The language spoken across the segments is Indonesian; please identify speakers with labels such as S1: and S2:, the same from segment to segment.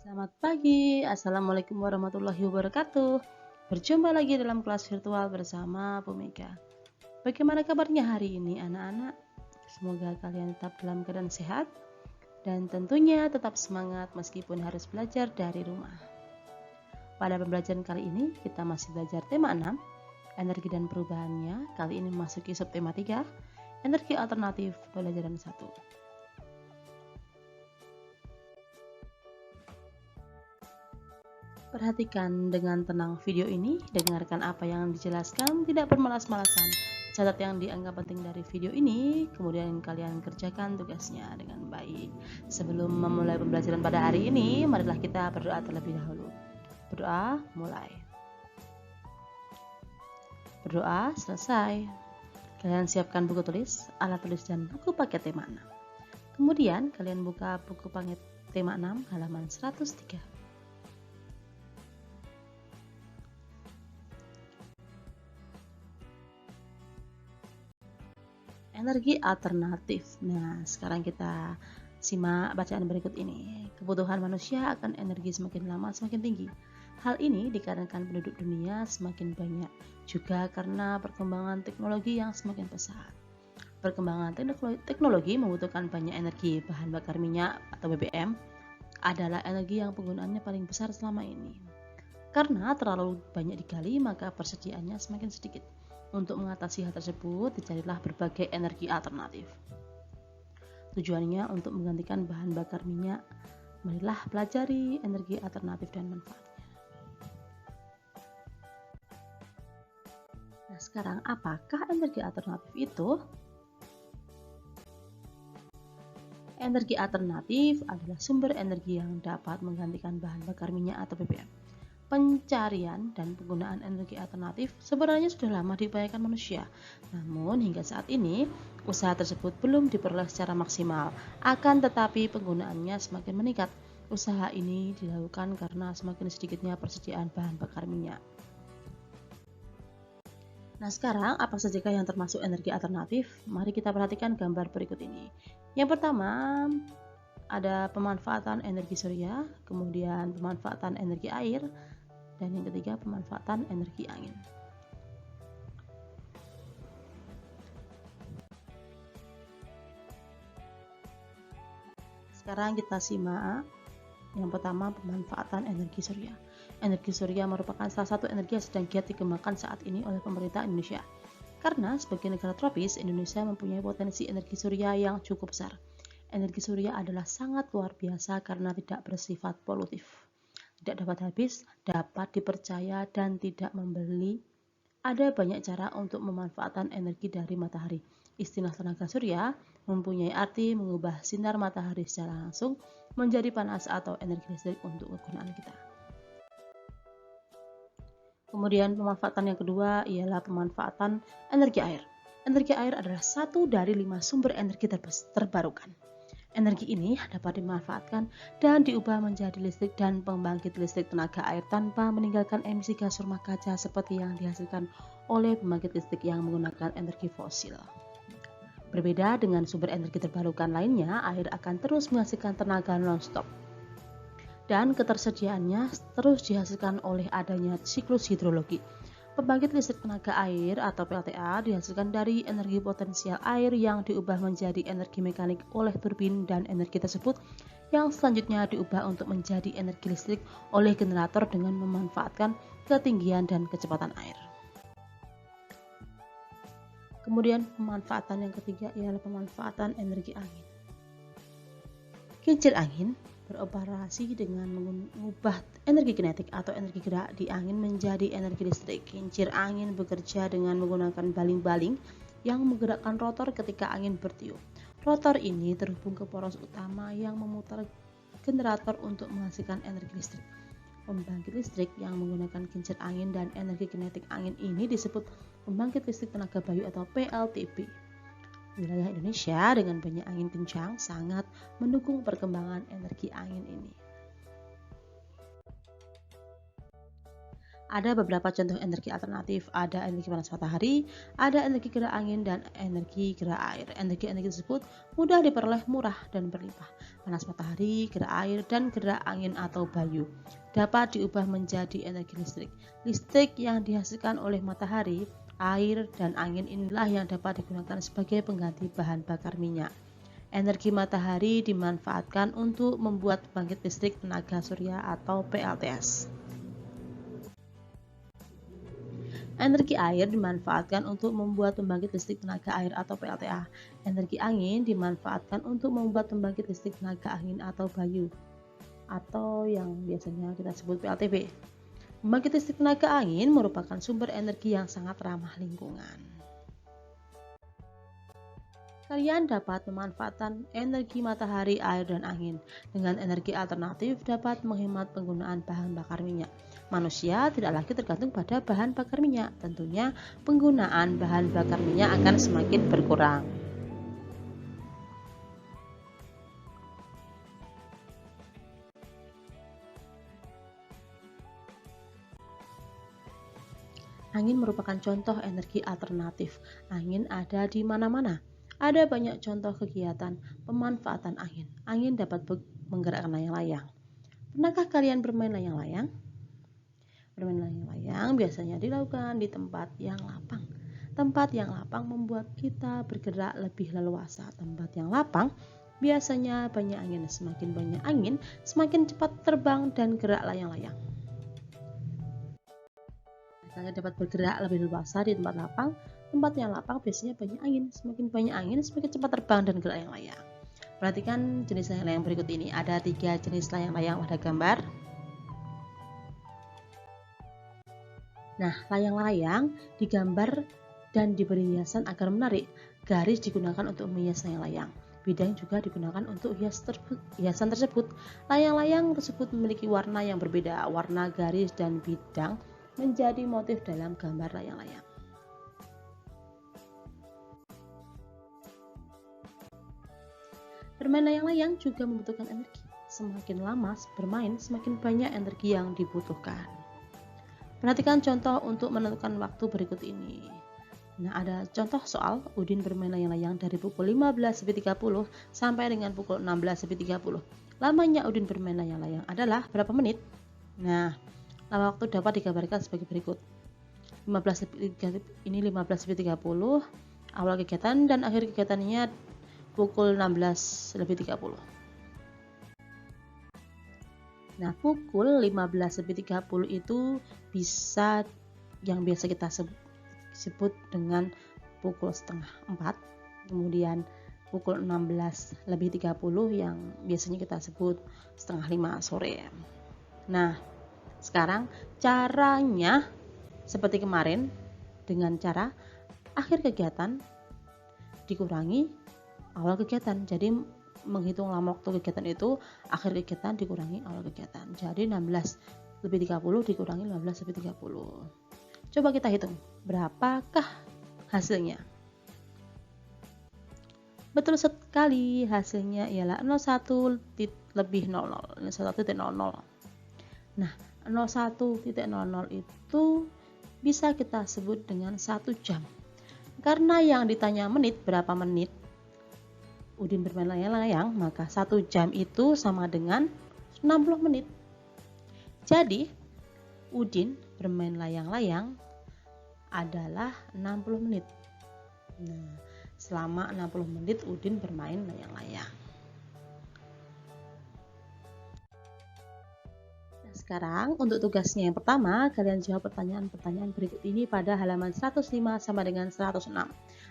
S1: Selamat pagi, Assalamualaikum warahmatullahi wabarakatuh. Berjumpa lagi dalam kelas virtual bersama Bu Mega. Bagaimana kabarnya hari ini anak-anak? Semoga kalian tetap dalam keadaan sehat dan tentunya tetap semangat meskipun harus belajar dari rumah. Pada pembelajaran kali ini kita masih belajar tema 6, energi dan perubahannya. Kali ini memasuki subtema 3, energi alternatif pelajaran 1. Perhatikan dengan tenang video ini, dengarkan apa yang dijelaskan, tidak bermalas-malasan. Catat yang dianggap penting dari video ini, kemudian kalian kerjakan tugasnya dengan baik. Sebelum memulai pembelajaran pada hari ini, marilah kita berdoa terlebih dahulu. Berdoa, mulai. Berdoa, selesai. Kalian siapkan buku tulis, alat tulis, dan buku paket tema 6. Kemudian kalian buka buku paket tema 6 halaman 103. Energi alternatif. Nah, sekarang kita simak bacaan berikut ini. Kebutuhan manusia akan energi semakin lama semakin tinggi. Hal ini dikarenakan penduduk dunia semakin banyak, juga karena perkembangan teknologi yang semakin pesat. Perkembangan teknologi membutuhkan banyak energi. Bahan bakar minyak atau BBM adalah energi yang penggunaannya paling besar selama ini. Karena terlalu banyak digali, maka persediaannya semakin sedikit. Untuk mengatasi hal tersebut, dicarilah berbagai energi alternatif. Tujuannya untuk menggantikan bahan bakar minyak. Marilah pelajari energi alternatif dan manfaatnya. Nah, sekarang apakah energi alternatif itu? Energi alternatif adalah sumber energi yang dapat menggantikan bahan bakar minyak atau BBM. Pencarian dan penggunaan energi alternatif sebenarnya sudah lama diupayakan manusia. Namun hingga saat ini, usaha tersebut belum diperoleh secara maksimal. Akan tetapi penggunaannya semakin meningkat. Usaha ini dilakukan karena semakin sedikitnya persediaan bahan bakar minyak. Nah, sekarang apa saja yang termasuk energi alternatif? Mari kita perhatikan gambar berikut ini. Yang pertama, ada pemanfaatan energi surya, kemudian pemanfaatan energi air, dan yang ketiga pemanfaatan energi angin. Sekarang kita simak yang pertama, pemanfaatan energi surya. Energi surya merupakan salah satu energi yang sedang giat dikembangkan saat ini oleh pemerintah Indonesia. Karena sebagai negara tropis, Indonesia mempunyai potensi energi surya yang cukup besar. Energi surya adalah sangat luar biasa karena tidak bersifat polutif, tidak dapat habis, dapat dipercaya, dan tidak membeli. Ada banyak cara untuk memanfaatkan energi dari matahari. Istilah tenaga surya mempunyai arti mengubah sinar matahari secara langsung menjadi panas atau energi listrik untuk kegunaan kita. Kemudian pemanfaatan yang kedua ialah pemanfaatan energi air. Energi air adalah satu dari 5 sumber energi terbarukan. Energi ini dapat dimanfaatkan dan diubah menjadi listrik dan pembangkit listrik tenaga air tanpa meninggalkan emisi gas rumah kaca seperti yang dihasilkan oleh pembangkit listrik yang menggunakan energi fosil. Berbeda dengan sumber energi terbarukan lainnya, air akan terus menghasilkan tenaga non-stop. Dan ketersediaannya terus dihasilkan oleh adanya siklus hidrologi. Pembangkit listrik tenaga air atau PLTA dihasilkan dari energi potensial air yang diubah menjadi energi mekanik oleh turbin, dan energi tersebut yang selanjutnya diubah untuk menjadi energi listrik oleh generator dengan memanfaatkan ketinggian dan kecepatan air. Kemudian pemanfaatan yang ketiga ialah pemanfaatan energi angin. Kincir angin beroperasi dengan mengubah energi kinetik atau energi gerak di angin menjadi energi listrik. Kincir angin bekerja dengan menggunakan baling-baling yang menggerakkan rotor ketika angin bertiup. Rotor ini terhubung ke poros utama yang memutar generator untuk menghasilkan energi listrik. Pembangkit listrik yang menggunakan kincir angin dan energi kinetik angin ini disebut pembangkit listrik tenaga bayu atau PLTB. Wilayah Indonesia dengan banyak angin kencang sangat mendukung perkembangan energi angin ini. Ada beberapa contoh energi alternatif, ada energi panas matahari, ada energi gerak angin, dan energi gerak air. Energi-energi tersebut mudah diperoleh, murah, dan berlimpah. Panas matahari, gerak air, dan gerak angin atau bayu dapat diubah menjadi energi listrik. Listrik yang dihasilkan oleh matahari, air, dan angin inilah yang dapat digunakan sebagai pengganti bahan bakar minyak. Energi matahari dimanfaatkan untuk membuat pembangkit listrik tenaga surya atau PLTS. Energi air dimanfaatkan untuk membuat pembangkit listrik tenaga air atau PLTA. Energi angin dimanfaatkan untuk membuat pembangkit listrik tenaga angin atau bayu, atau yang biasanya kita sebut PLTB. Pembangkit listrik tenaga angin merupakan sumber energi yang sangat ramah lingkungan. Kalian dapat memanfaatkan energi matahari, air, dan angin. Dengan energi alternatif dapat menghemat penggunaan bahan bakar minyak. Manusia tidak lagi tergantung pada bahan bakar minyak. Tentunya penggunaan bahan bakar minyak akan semakin berkurang. Angin merupakan contoh energi alternatif. Angin ada di mana-mana. Ada banyak contoh kegiatan pemanfaatan angin. Angin dapat menggerakkan layang-layang. Pernahkah kalian bermain layang-layang? Bermain layang-layang biasanya dilakukan di tempat yang lapang. Tempat yang lapang membuat kita bergerak lebih leluasa. Tempat yang lapang biasanya banyak angin. Semakin banyak angin, semakin cepat terbang dan gerak layang-layang. Kalian dapat bergerak lebih leluasa di tempat lapang. Tempat yang lapang biasanya banyak angin. Semakin banyak angin, semakin cepat terbang dan gerak layang-layang. Perhatikan jenis layang-layang berikut ini. Ada 3 jenis layang-layang pada gambar. Nah, layang-layang digambar dan diberi hiasan agar menarik. Garis digunakan untuk menghias layang-layang. Bidang juga digunakan untuk hiasan tersebut. Layang-layang tersebut memiliki warna yang berbeda. Warna garis dan bidang menjadi motif dalam gambar layang-layang. Bermain layang-layang juga membutuhkan energi. Semakin lama bermain, semakin banyak energi yang dibutuhkan. Perhatikan contoh untuk menentukan waktu berikut ini. Nah, ada contoh soal Udin bermain layang-layang dari pukul 15.30 sampai dengan pukul 16.30. Lamanya Udin bermain layang-layang adalah berapa menit? Nah, lama waktu dapat digambarkan sebagai berikut. 15.30, awal kegiatan dan akhir kegiatannya pukul 16.30. Nah, pukul 15.30 itu bisa yang biasa kita sebut dengan pukul setengah 4. Kemudian pukul 16.30 yang biasanya kita sebut setengah 5 sore. Nah, sekarang caranya seperti kemarin dengan cara akhir kegiatan dikurangi awal kegiatan. Jadi menghitung lama waktu kegiatan itu akhir kegiatan dikurangi awal kegiatan. Jadi 16.30 dikurangi 15.30. Coba kita hitung berapakah hasilnya. Betul sekali, hasilnya ialah 01 lebih 00. 01.00. Nah, 01.00 itu bisa kita sebut dengan 1 jam. Karena yang ditanya menit, berapa menit Udin bermain layang-layang, maka 1 jam itu sama dengan 60 menit. Jadi, Udin bermain layang-layang adalah 60 menit. Nah, selama 60 menit Udin bermain layang-layang. Nah, sekarang untuk tugasnya yang pertama, kalian jawab pertanyaan-pertanyaan berikut ini pada halaman 105 sama dengan 106.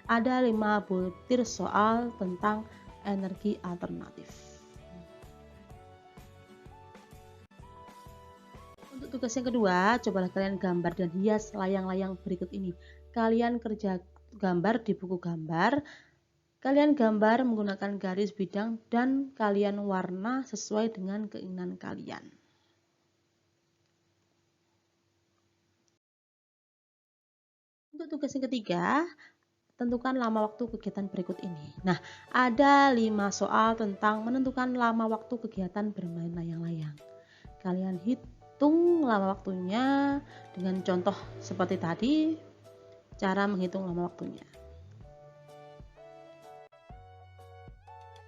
S1: Ada 5 butir soal tentang energi alternatif. Untuk tugas yang kedua, cobalah kalian gambar dan hias layang-layang berikut ini. Kalian kerja gambar di buku gambar. Kalian gambar menggunakan garis bidang dan kalian warna sesuai dengan keinginan kalian. Untuk tugas yang ketiga, tentukan lama waktu kegiatan berikut ini. Nah, ada 5 soal tentang menentukan lama waktu kegiatan bermain layang-layang. Kalian menghitung lama waktunya dengan contoh seperti tadi, cara menghitung lama waktunya.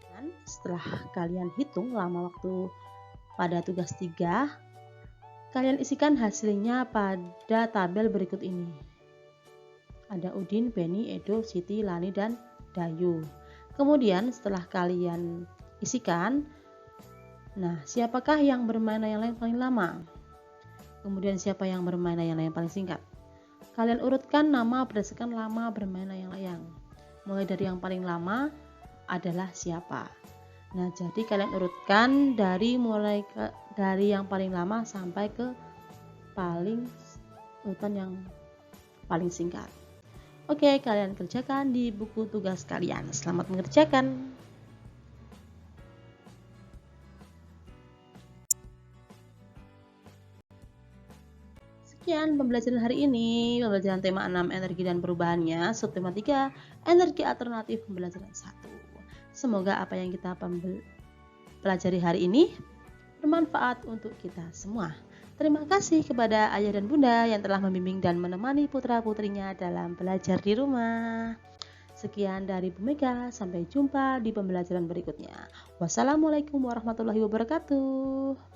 S1: Dan setelah kalian hitung lama waktu pada tugas 3, kalian isikan hasilnya pada tabel berikut ini. Ada Udin, Beni, Edo, Siti, Lani, dan Dayu. Kemudian setelah kalian isikan, nah siapakah yang bermain layang paling lama? Kemudian siapa yang bermain layang paling singkat? Kalian urutkan nama berdasarkan lama bermain layang-layang. Mulai dari yang paling lama adalah siapa. Nah, jadi kalian urutkan dari yang paling lama sampai ke urutan yang paling singkat. Oke, kalian kerjakan di buku tugas kalian. Selamat mengerjakan. Sekian pembelajaran hari ini, pembelajaran tema 6 energi dan perubahannya, subtema 3 energi alternatif pembelajaran 1. Semoga apa yang kita pelajari hari ini bermanfaat untuk kita semua. Terima kasih kepada ayah dan bunda yang telah membimbing dan menemani putra-putrinya dalam belajar di rumah. Sekian dari Bu Mega, sampai jumpa di pembelajaran berikutnya. Wassalamualaikum warahmatullahi wabarakatuh.